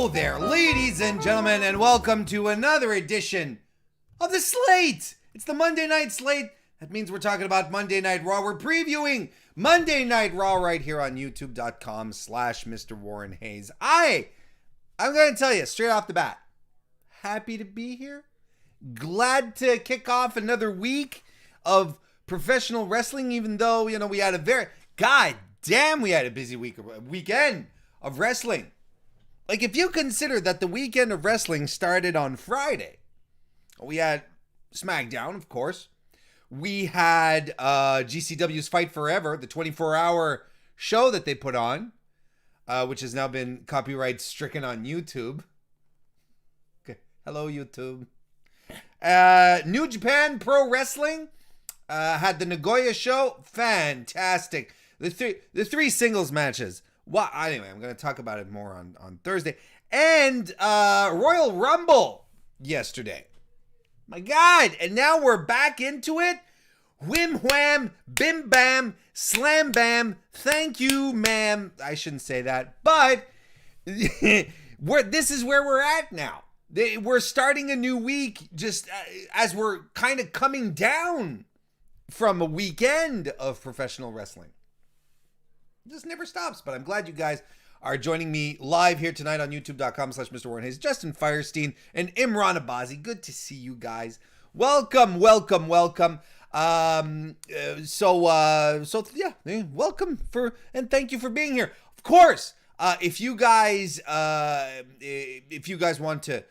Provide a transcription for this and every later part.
Hello there, ladies and gentlemen, and welcome to another edition of the Slate. It's the Monday Night Slate. That means we're talking about Monday Night Raw. We're previewing Monday Night Raw right here on youtube.com/MrWarrenHayes. I'm going to tell you straight off the bat, happy to be here. Glad to kick off another week of professional wrestling, even though, we had we had a busy weekend of wrestling. Like, if you consider that the weekend of wrestling started on Friday, we had SmackDown, of course. We had GCW's Fight Forever, the 24-hour show that they put on, which has now been copyright stricken on YouTube. Okay. Hello, YouTube. New Japan Pro Wrestling had the Nagoya show. Fantastic. The three singles matches. Well, anyway, I'm going to talk about it more on Thursday. And Royal Rumble yesterday. My God. And now we're back into it. Whim wham, bim bam, slam bam. Thank you, ma'am. I shouldn't say that. But this is where we're at now. We're starting a new week just as we're kind of coming down from a weekend of professional wrestling. It just never stops, but I'm glad you guys are joining me live here tonight on youtube.com/MrWarrenHayes. Justin Firestein and Imran Abazi. Good to see you guys. Welcome. Welcome and thank you for being here. Of course, if you guys want to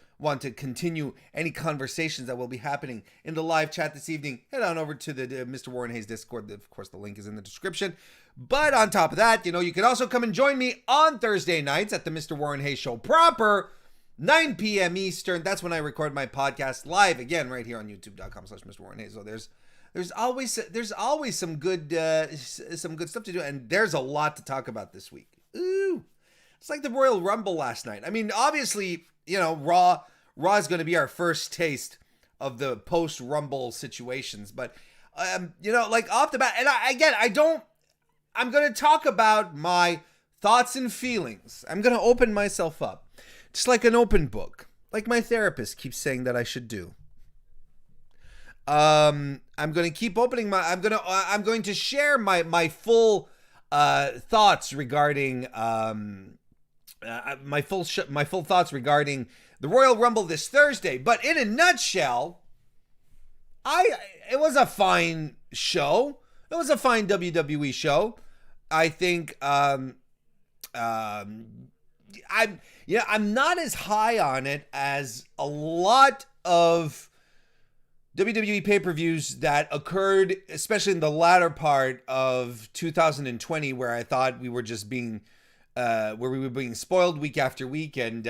continue any conversations that will be happening in the live chat this evening, head on over to the Mr. Warren Hayes Discord. Of course, the link is in the description. But on top of that, you can also come and join me on Thursday nights at the Mr. Warren Hayes Show proper, 9 p.m. Eastern. That's when I record my podcast live again right here on youtube.com/MrWarrenHayes. So there's always some good stuff to do, and there's a lot to talk about this week. Ooh, it's like the Royal Rumble last night. I mean, obviously, Raw is going to be our first taste of the post-Rumble situations, but like off the bat, and I'm going to talk about my thoughts and feelings. I'm going to open myself up, just like an open book, like my therapist keeps saying that I should do. I'm going to keep opening I'm going to share my full thoughts regarding my full thoughts regarding the Royal Rumble this Thursday. But in a nutshell, it was a fine show. It was a fine WWE show. I think I'm not as high on it as a lot of WWE pay-per-views that occurred, especially in the latter part of 2020, where I thought we were just being spoiled week after week, and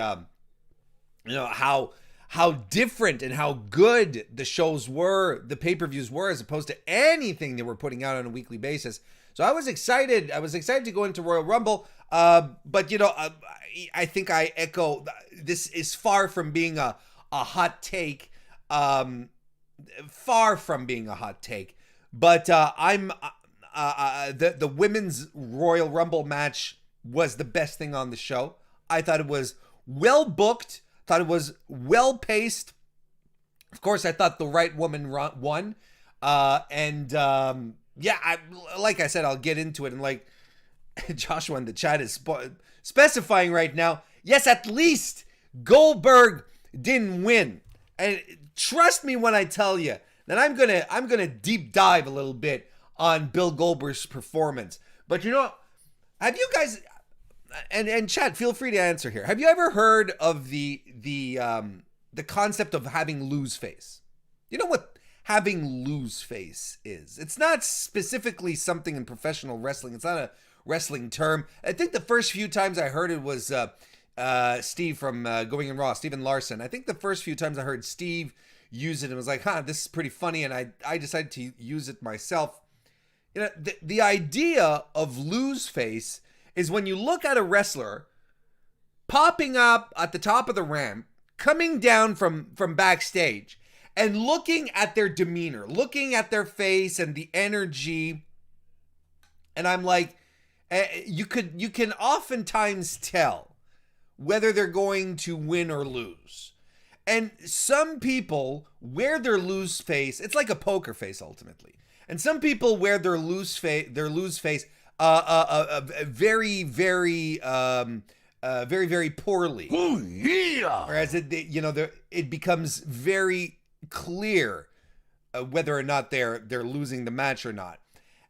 how different and how good the shows were, the pay-per-views were, as opposed to anything they were putting out on a weekly basis. So I was excited. To go into Royal Rumble, but I think I echo. This is far from being a hot take. Far from being a hot take, but the women's Royal Rumble match was the best thing on the show. I thought it was well booked. Thought it was well paced. Of course, I thought the right woman won. Like I said, I'll get into it. And like Joshua in the chat is specifying right now, yes, at least Goldberg didn't win. And trust me when I tell you that I'm gonna deep dive a little bit on Bill Goldberg's performance. But have you guys and chat, feel free to answer here. Have you ever heard of the concept of having lose face? You know what having lose face is? It's not specifically something in professional wrestling. It's not a wrestling term. I think the first few times I heard it was Steve from Going in Raw, Steven Larson. I think the first few times I heard Steve use it and was like, this is pretty funny, and I decided to use it myself. The idea of lose face is when you look at a wrestler popping up at the top of the ramp, coming down from backstage, and looking at their demeanor, looking at their face and the energy. And I'm like, you can oftentimes tell whether they're going to win or lose. And some people wear their lose face. It's like a poker face ultimately. And some people wear their lose face very, very, very poorly. Oh yeah! Whereas it becomes very clear whether or not they're losing the match or not.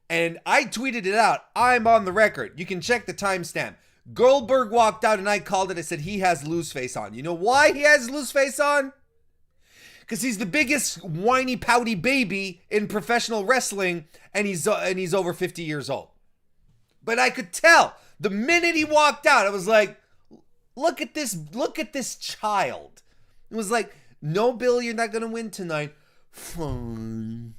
And I tweeted it out. I'm on the record. You can check the timestamp. Goldberg walked out and I called it. I said he has loose face on. You know why he has loose face on? Because he's the biggest whiny pouty baby in professional wrestling, and he's over 50 years old. But I could tell the minute he walked out, I was like, look at this child. It was like, no, Bill, you're not gonna win tonight. Fine.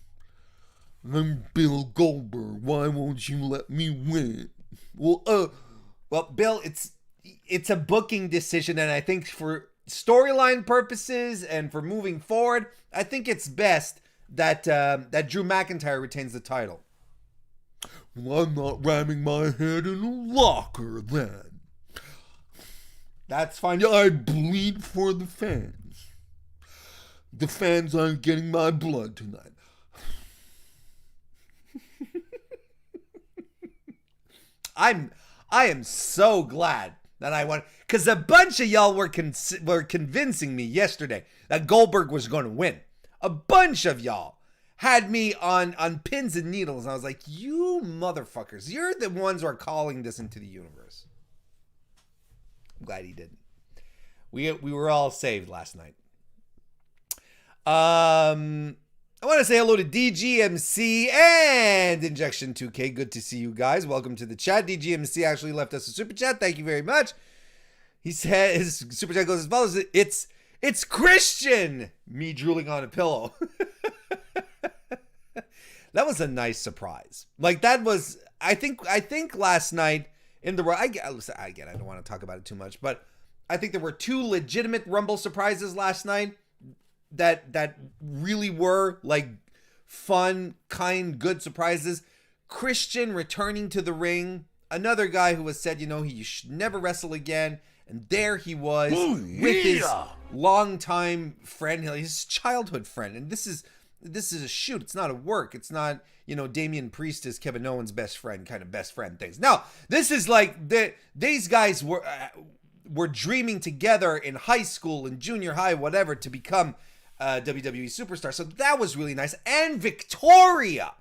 I'm Bill Goldberg. Why won't you let me win? Well, Bill, it's a booking decision, and I think for storyline purposes and for moving forward, I think it's best that Drew McIntyre retains the title. Well, I'm not ramming my head in a locker then. That's fine. I bleed for the fans. The fans aren't getting my blood tonight. I am so glad that I won, because a bunch of y'all were convincing me yesterday that Goldberg was going to win. A bunch of y'all had me on pins and needles. And I was like, you motherfuckers, you're the ones who are calling this into the universe. I'm glad he didn't. We were all saved last night. I want to say hello to DGMC and Injection 2K. Good to see you guys. Welcome to the chat. DGMC actually left us a super chat. Thank you very much. He said his super chat goes as follows. It's Christian. Me drooling on a pillow. That was a nice surprise. Like that was, I think last night in the, again, I don't want to talk about it too much, but I think there were two legitimate Rumble surprises last night that really were like fun, kind, good surprises. Christian returning to the ring. Another guy who has said, he should never wrestle again. And there he was with his longtime friend, his childhood friend. And this is a shoot. It's not a work. It's not, Damian Priest is Kevin Owens' best friend, kind of best friend things. No, this is like these guys were dreaming together in high school and junior high, whatever, to become WWE superstar. So that was really nice. And Victoria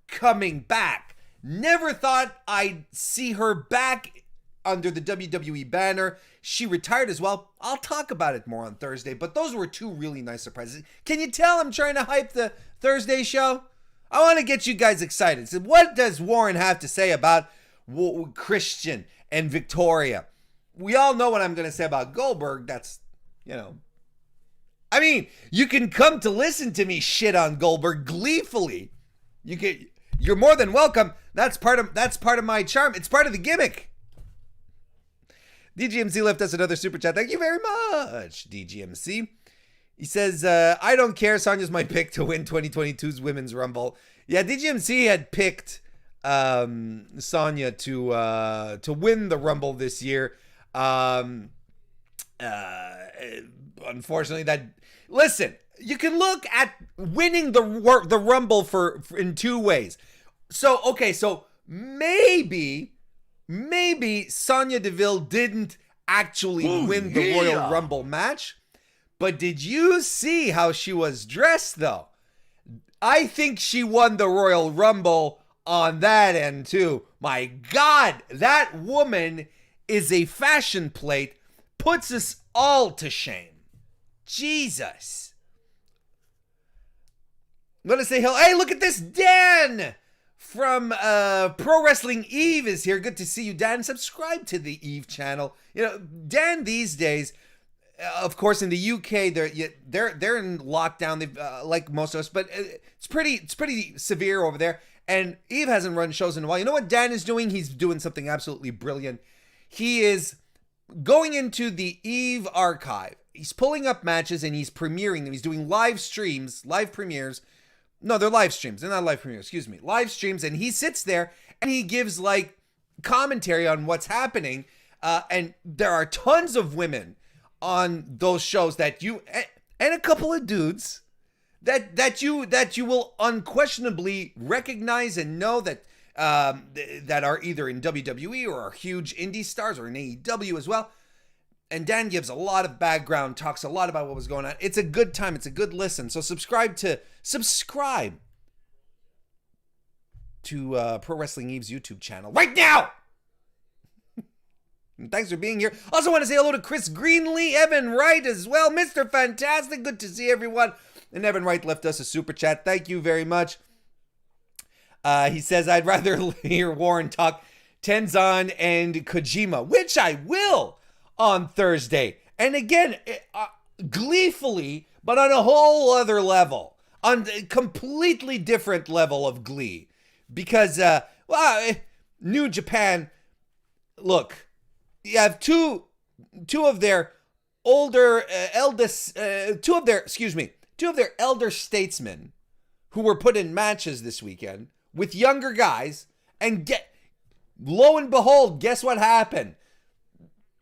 coming back. Never thought I'd see her back under the WWE banner. She retired as well. I'll talk about it more on Thursday, but those were two really nice surprises. Can you tell I'm trying to hype the Thursday show? I want to get you guys excited. So what does Warren have to say about Christian and Victoria? We all know what I'm going to say about Goldberg. That's, I mean, you can come to listen to me shit on Goldberg gleefully. You're more than welcome. That's part of my charm. It's part of the gimmick. DGMC left us another super chat. Thank you very much, DGMC. He says, I don't care. Sonya's my pick to win 2022's Women's Rumble. Yeah, DGMC had picked Sonya to win the Rumble this year. Unfortunately, listen, you can look at winning the Rumble for in two ways. So maybe Sonya Deville didn't actually win the Royal Rumble match, but did you see how she was dressed though? I think she won the Royal Rumble on that end too. My God, that woman is a fashion plate, puts us all to shame. Jesus. I'm going to say hello. Hey, look at this. Dan from Pro Wrestling Eve is here. Good to see you, Dan. Subscribe to the Eve channel. Dan these days, of course, in the UK, they're in lockdown. They've like most of us, but it's pretty severe over there. And Eve hasn't run shows in a while. You know what Dan is doing? He's doing something absolutely brilliant. He is going into the Eve archive. He's pulling up matches and he's premiering them. He's doing live premieres. No, they're live streams. They're not live premieres. Excuse me. Live streams. And he sits there and he gives like commentary on what's happening. And there are tons of women on those shows that you and a couple of dudes that you will unquestionably recognize and know that that are either in WWE or are huge indie stars or in AEW as well. And Dan gives a lot of background, talks a lot about what was going on. It's a good time. It's a good listen. So subscribe to Pro Wrestling Eve's YouTube channel right now. And thanks for being here. Also want to say hello to Chris Greenlee, Evan Wright as well. Mr. Fantastic. Good to see everyone. And Evan Wright left us a super chat. Thank you very much. He says, I'd rather hear Warren talk Tenzan and Kojima, which I will on Thursday. And again, gleefully, but on a whole other level. On a completely different level of glee. Because, New Japan, look, you have two of their elder statesmen who were put in matches this weekend with younger guys, and lo and behold, guess what happened?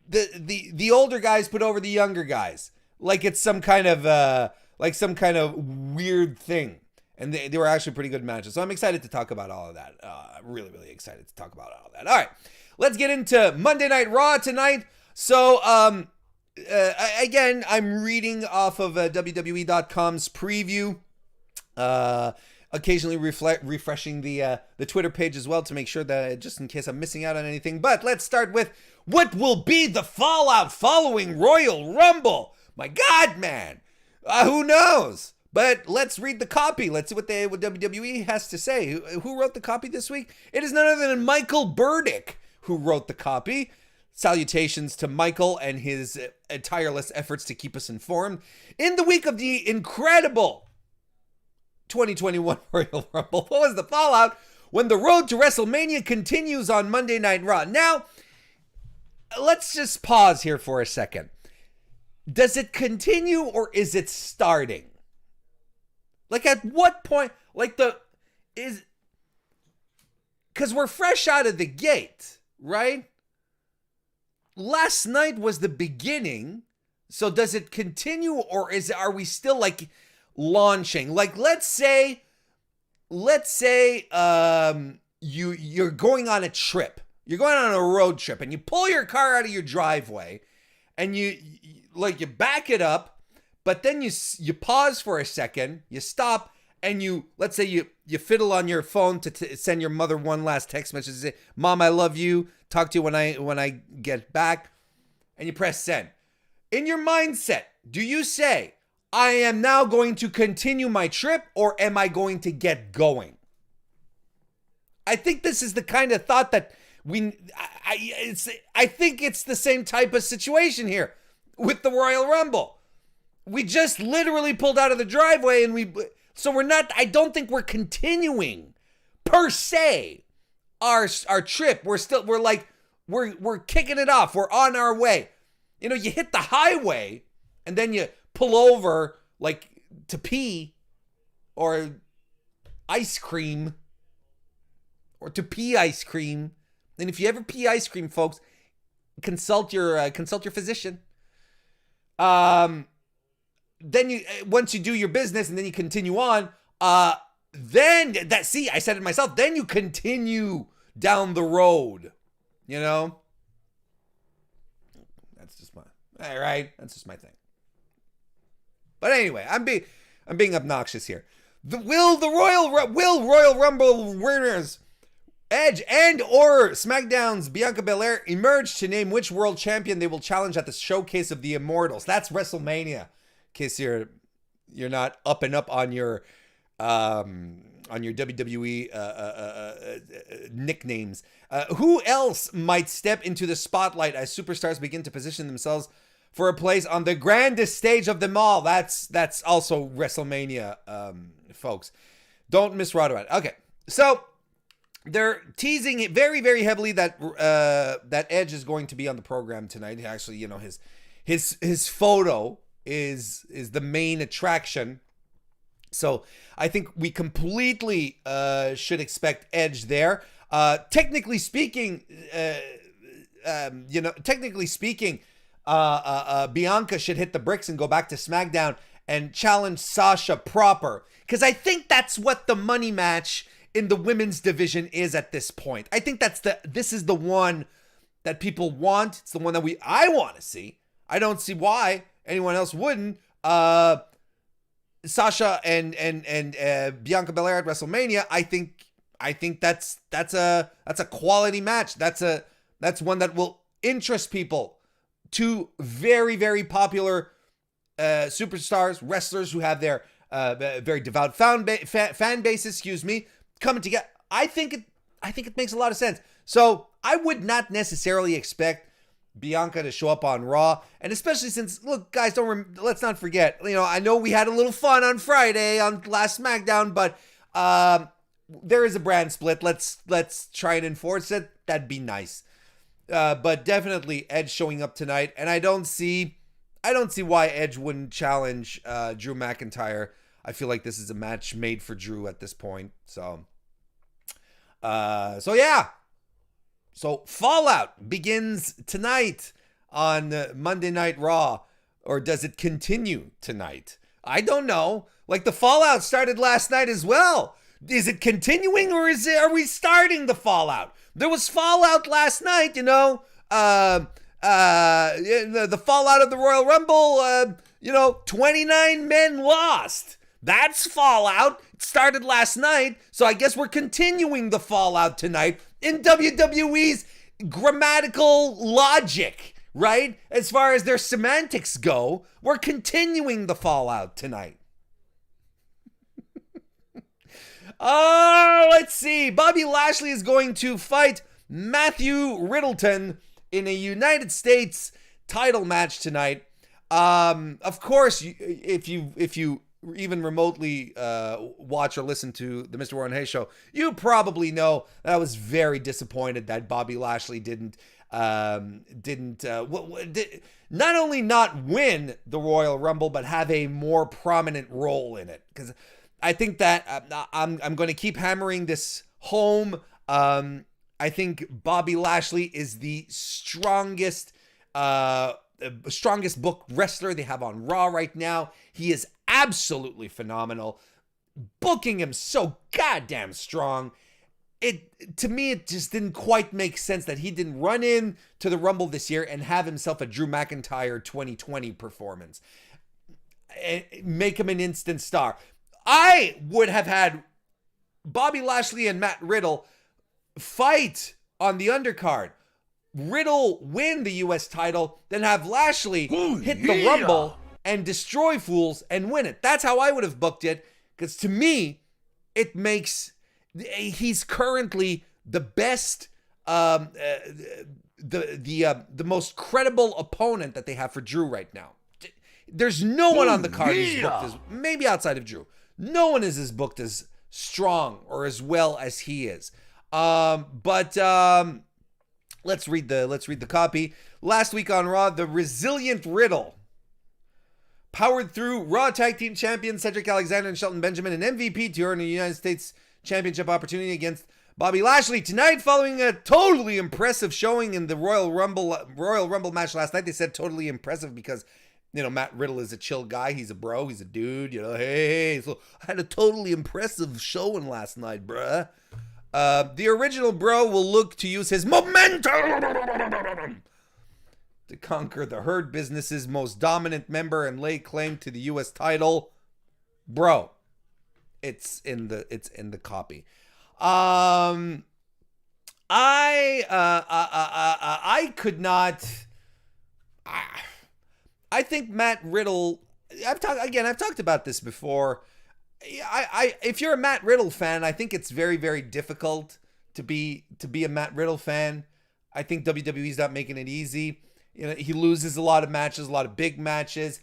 The older guys put over the younger guys like it's some kind of weird thing, and they were actually pretty good matches. So I'm excited to talk about all of that. Really, really excited to talk about all of that. All right, let's get into Monday Night Raw tonight. So again, I'm reading off of WWE.com's preview. Occasionally refreshing the Twitter page as well to make sure that, just in case I'm missing out on anything. But let's start with what will be the fallout following Royal Rumble. My God, man. Who knows? But let's read the copy. Let's see what WWE has to say. Who wrote the copy this week? It is none other than Michael Burdick who wrote the copy. Salutations to Michael and his tireless efforts to keep us informed. In the week of the incredible 2021 Royal Rumble, what was the fallout when the road to WrestleMania continues on Monday Night Raw? Now, let's just pause here for a second. Does it continue or is it starting? Like, at what point, because we're fresh out of the gate, right? Last night was the beginning. So does it continue, or are we still like launching? Like, let's say you're going on a trip. You're going on a road trip and you pull your car out of your driveway and you back it up, but then you pause for a second, you stop, and let's say you fiddle on your phone to send your mother one last text message to say, Mom, I love you. Talk to you when I get back. And you press send. In your mindset, do you say, I am now going to continue my trip, or am I going to get going? I think this is the kind of thought that I think it's the same type of situation here with the Royal Rumble. We just literally pulled out of the driveway and I don't think we're continuing per se our trip. We're kicking it off. We're on our way. You know, you hit the highway and then you pull over like to pee or ice cream or to pee ice cream. And if you ever pee ice cream, folks, consult your physician. Then once you do your business and then you continue on, I said it myself, then you continue down the road, you know? That's just my thing. But anyway, I'm being obnoxious here. Will Royal Rumble winners Edge and or SmackDown's Bianca Belair emerge to name which world champion they will challenge at the Showcase of the Immortals? That's WrestleMania. In case you're not up and up on your WWE nicknames. Who else might step into the spotlight as superstars begin to position themselves for a place on the grandest stage of them all? That's also WrestleMania, folks. Don't miss Raw. Okay, so they're teasing it very, very heavily that Edge is going to be on the program tonight. Actually, you know, his photo is the main attraction. So I think we completely should expect Edge there. Technically speaking, technically speaking, Bianca should hit the bricks and go back to SmackDown and challenge Sasha proper. Because I think that's what the money match in the women's division is at this point. I think this is the one that people want. It's the one that I want to see. I don't see why anyone else wouldn't. Sasha and Bianca Belair at WrestleMania. I think that's a quality match. That's one that will interest people. Two very, very popular superstars, wrestlers who have their very devout fan bases, coming together. I think it makes a lot of sense. So I would not necessarily expect Bianca to show up on Raw, and especially since, look, guys, let's not forget. I know we had a little fun on Friday on last SmackDown, but there is a brand split. Let's try and enforce it. That'd be nice. But definitely Edge showing up tonight, and I don't see why Edge wouldn't challenge Drew McIntyre. I feel like this is a match made for Drew at this point. So yeah. So Fallout begins tonight on Monday Night Raw, or does it continue tonight? I don't know. Like, the Fallout started last night as well. Is it continuing, or are we starting the Fallout? There was Fallout last night, the Fallout of the Royal Rumble, 29 men lost. That's Fallout. It started last night, so I guess we're continuing the Fallout tonight in WWE's grammatical logic, right? As far as their semantics go, we're continuing the Fallout tonight. Let's see. Bobby Lashley is going to fight Matthew Riddleton in a United States title match tonight. Of course, if you even remotely watch or listen to the MrWarrenHayes show, you probably know that I was very disappointed that Bobby Lashley didn't not only not win the Royal Rumble, but have a more prominent role in it. Because I think that I'm going to keep hammering this home. I think Bobby Lashley is the strongest book wrestler they have on Raw right now. He is absolutely phenomenal. Booking him so goddamn strong. To me, it just didn't quite make sense that he didn't run in to the Rumble this year and have himself a Drew McIntyre 2020 performance. Make him an instant star. I would have had Bobby Lashley and Matt Riddle fight on the undercard. Riddle win the U.S. title, then have Lashley hit the Rumble and destroy Fools and win it. That's how I would have booked it, because to me, it makes... He's currently the best, the most credible opponent that they have for Drew right now. There's no one on the card who's booked as, maybe outside of Drew, no one is as booked as strong or as well as he is. But let's read the copy. Last week on Raw, the resilient Riddle powered through Raw Tag Team Champions Cedric Alexander and Shelton Benjamin an MVP to earn a United States Championship opportunity against Bobby Lashley tonight, following a totally impressive showing in the Royal Rumble match last night. They said totally impressive because, Matt Riddle is a chill guy. He's a bro. He's a dude. Hey, so I had a totally impressive showing last night, bruh. The original bro will look to use his momentum to conquer the Hurt Business's most dominant member and lay claim to the U.S. title. Bro, it's in the copy. I could not. I think Matt Riddle. I've talked about this before. If you're a Matt Riddle fan, I think it's very, very difficult to be a Matt Riddle fan. I think WWE's not making it easy. He loses a lot of matches, a lot of big matches.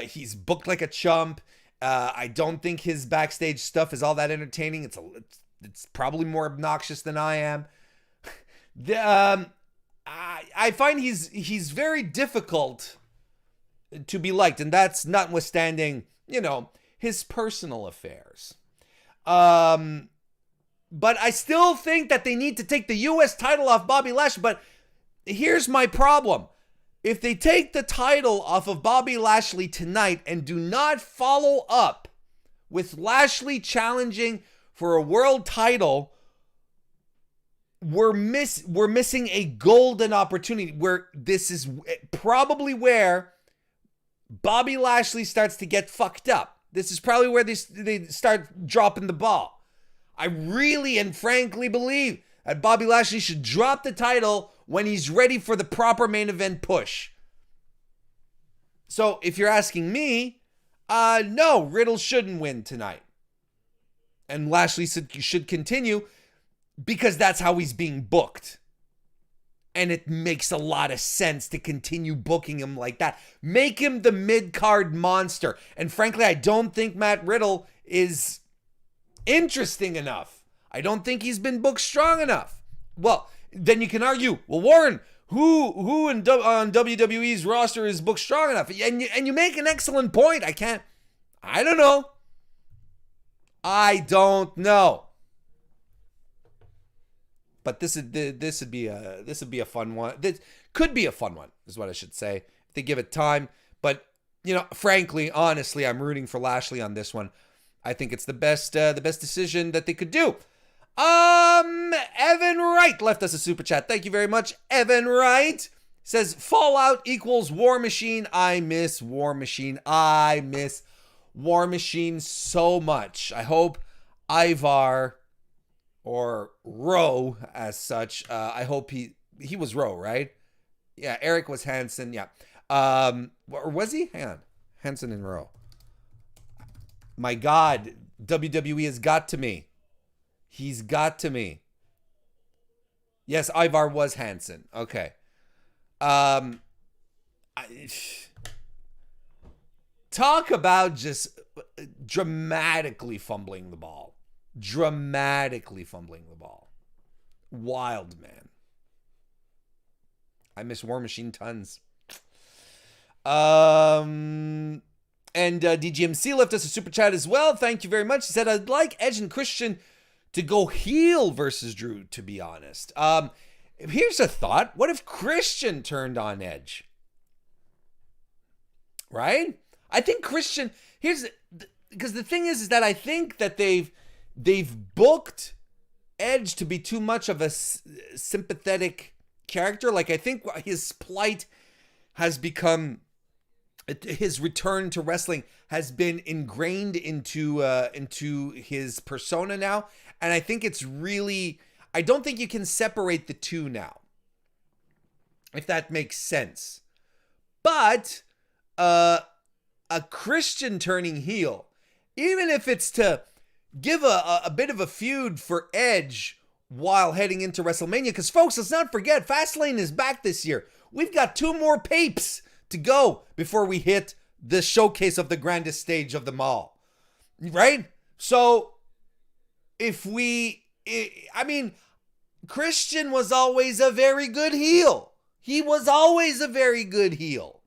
He's booked like a chump. I don't think his backstage stuff is all that entertaining. It's probably more obnoxious than I am. I find he's very difficult to be liked, and that's notwithstanding, his personal affairs. But I still think that they need to take the U.S. title off Bobby Lashley. But here's my problem. If they take the title off of Bobby Lashley tonight and do not follow up with Lashley challenging for a world title, we're missing a golden opportunity where this is probably where Bobby Lashley starts to get fucked up. This is probably where they start dropping the ball. I really and frankly believe that Bobby Lashley should drop the title when he's ready for the proper main event push. So if you're asking me, no, Riddle shouldn't win tonight. And Lashley should continue because that's how he's being booked. And it makes a lot of sense to continue booking him like that. Make him the mid-card monster. And frankly, I don't think Matt Riddle is interesting enough. I don't think he's been booked strong enough. Well, then you can argue, well, Warren, who on WWE's roster is booked strong enough? And you make an excellent point. I don't know. But this would be a fun one. This could be a fun one, is what I should say, if they give it time. But frankly, honestly, I'm rooting for Lashley on this one. I think it's the best decision that they could do. Evan Wright left us a super chat. Thank you very much, Evan Wright. Says Fallout equals War Machine. I miss War Machine. I miss War Machine so much. I hope Ivar, or Rowe as such, I hope he was Rowe, right? Yeah, Eric was Hansen. Yeah. Or was he? Hang on. Hansen and Rowe. My God, WWE has got to me. He's got to me. Yes, Ivar was Hansen. Okay. Talk about just dramatically fumbling the ball. Wild, man. I miss War Machine tons. And DGMC left us a super chat as well. Thank you very much. He said, I'd like Edge and Christian to go heel versus Drew, to be honest. Here's a thought. What if Christian turned on Edge? Right? I think Christian... Because the thing is that I think that they've booked Edge to be too much of a sympathetic character. Like, I think his plight has become... His return to wrestling has been ingrained into his persona now. And I think it's really... I don't think you can separate the two now, if that makes sense. But a Christian turning heel, even if it's to give a bit of a feud for Edge while heading into WrestleMania, because folks, let's not forget, Fastlane is back this year. We've got 2 more papes to go before we hit the showcase of the grandest stage of them all, right? So Christian was always a very good heel. He was always a very good heel.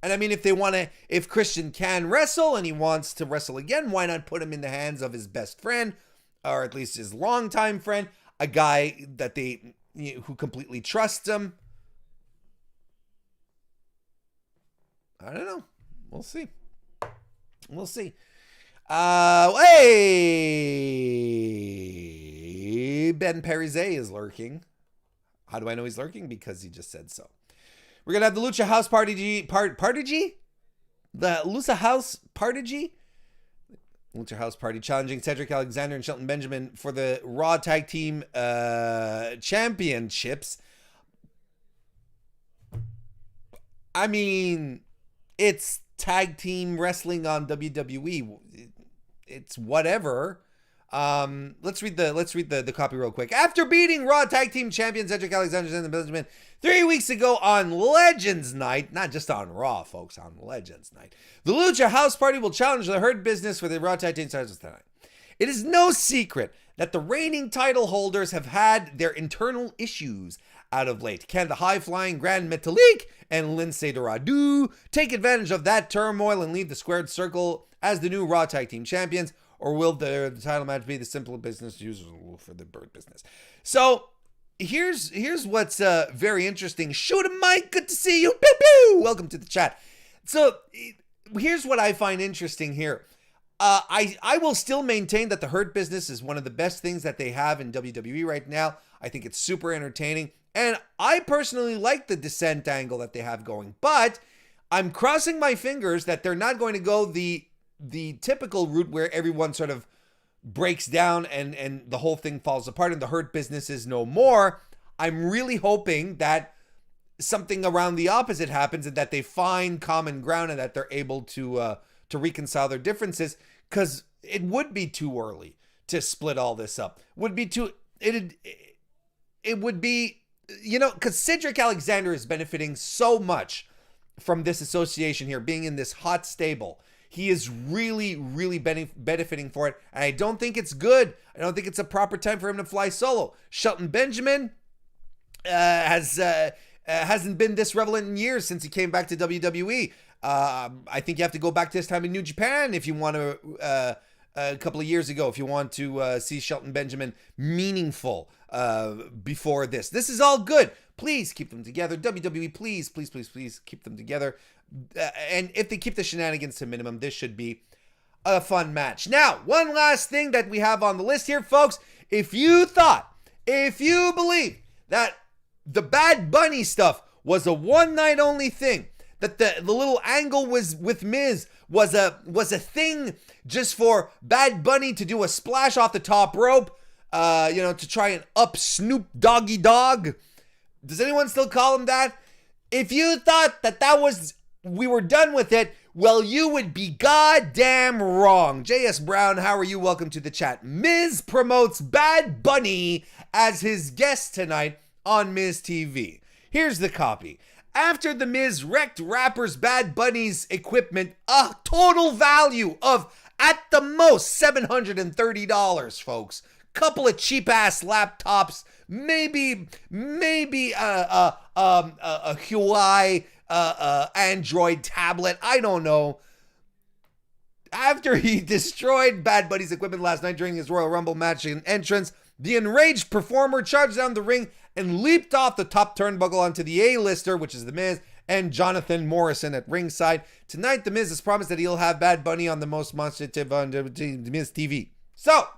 And I mean, if Christian can wrestle and he wants to wrestle again, why not put him in the hands of his best friend, or at least his longtime friend, a guy that who completely trusts him? I don't know. We'll see. Hey, Ben Perizet is lurking. How do I know he's lurking? Because he just said so. We're going to have the Lucha House Party G. The Lucha House Party G? Lucha House Party challenging Cedric Alexander and Shelton Benjamin for the Raw Tag Team Championships. I mean, it's tag team wrestling on WWE. It's whatever. Let's read the copy real quick. After beating Raw Tag Team Champions Cedric Alexander and Benjamin 3 weeks ago on Legends Night, not just on Raw, folks, on Legends Night, the Lucha House Party will challenge the Hurt Business for the Raw Tag Team titles tonight. It is no secret that the reigning title holders have had their internal issues out of late. Can the high-flying Grand Metalik and Lince Dorado take advantage of that turmoil and leave the squared circle as the new Raw Tag Team Champions? Or will the title match be the simple business usual for the Bird Business? So, here's what's very interesting. Shoot him, Mike. Good to see you. Pew, pew. Welcome to the chat. So here's what I find interesting here. I will still maintain that the Hurt Business is one of the best things that they have in WWE right now. I think it's super entertaining. And I personally like the Descent angle that they have going. But I'm crossing my fingers that they're not going to go the typical route where everyone sort of breaks down and the whole thing falls apart and the Hurt Business is no more. I'm really hoping that something around the opposite happens and that they find common ground and that they're able to reconcile their differences, because it would be too early to split all this up. It would be, because Cedric Alexander is benefiting so much from this association here, being in this hot stable. He is really, really benefiting for it. And I don't think it's good. I don't think it's a proper time for him to fly solo. Shelton Benjamin hasn't been this relevant in years since he came back to WWE. I think you have to go back to his time in New Japan if you want to, a couple of years ago, if you want to see Shelton Benjamin meaningful before this. This is all good. Please keep them together. WWE, please, please, please, please keep them together. And if they keep the shenanigans to minimum, this should be a fun match. Now, one last thing that we have on the list here, folks. If you believe that the Bad Bunny stuff was a one-night only thing, that the little angle was with Miz was a thing just for Bad Bunny to do a splash off the top rope, to try and up Snoop Doggy Dogg. Does anyone still call him that? If you thought that was, we were done with it, well, you would be goddamn wrong. JS Brown, how are you? Welcome to the chat. Miz promotes Bad Bunny as his guest tonight on Miz TV. Here's the copy. After The Miz wrecked rappers Bad Bunny's equipment, a total value of, at the most, $730, folks. Couple of cheap-ass laptops, maybe a Huawei Android tablet, I don't know. After he destroyed Bad Bunny's equipment last night during his Royal Rumble match and entrance, the enraged performer charged down the ring and leaped off the top turnbuckle onto the A-lister, which is The Miz, and Jonathan Morrison at ringside. Tonight, The Miz has promised that he'll have Bad Bunny on the most monstrative on The Miz TV. So,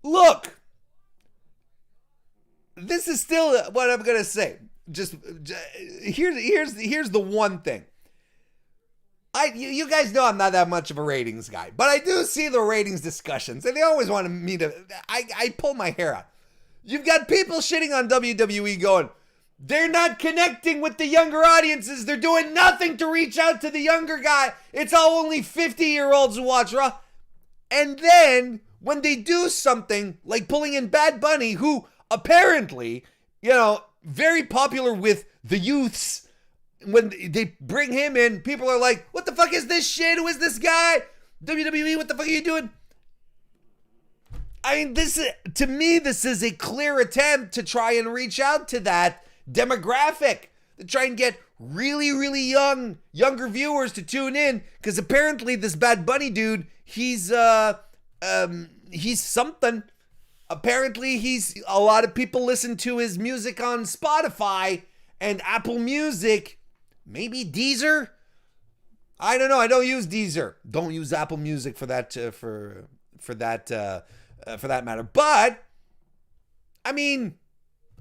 look, this is still what I'm going to say. Here's the one thing. You guys know I'm not that much of a ratings guy, but I do see the ratings discussions, and they always want me to, I pull my hair out. You've got people shitting on WWE going, they're not connecting with the younger audiences. They're doing nothing to reach out to the younger guy. It's all only 50-year-olds who watch Raw. And then when they do something like pulling in Bad Bunny, who apparently, very popular with the youths, when they bring him in, people are like, what the fuck is this shit? Who is this guy? WWE, what the fuck are you doing? I mean, to me, this is a clear attempt to try and reach out to that demographic, to try and get really, really younger viewers to tune in, because apparently this Bad Bunny dude, he's something. Apparently a lot of people listen to his music on Spotify and Apple Music, maybe Deezer. I don't know. I don't use Deezer. Don't use Apple Music for that for that matter. But I mean,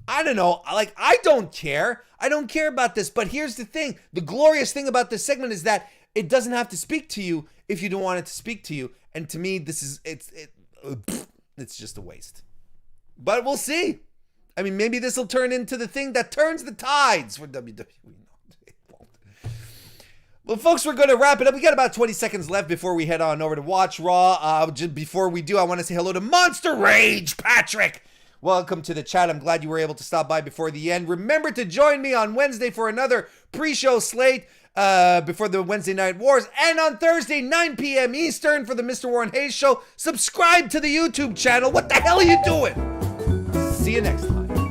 I don't know. Like, I don't care. I don't care about this. But here's the thing. The glorious thing about this segment is that it doesn't have to speak to you if you don't want it to speak to you. And to me, it's just a waste. But we'll see. I mean, maybe this will turn into the thing that turns the tides for WWE. No, it won't. Well, folks, we're going to wrap it up. We got about 20 seconds left before we head on over to watch Raw. Just before we do, I want to say hello to Monster Rage Patrick. Welcome to the chat. I'm glad you were able to stop by before the end. Remember to join me on Wednesday for another pre-show slate before the Wednesday Night Wars, and on Thursday, 9 p.m. Eastern for the MrWarrenHayes Show. Subscribe to the YouTube channel. What the hell are you doing? See you next time.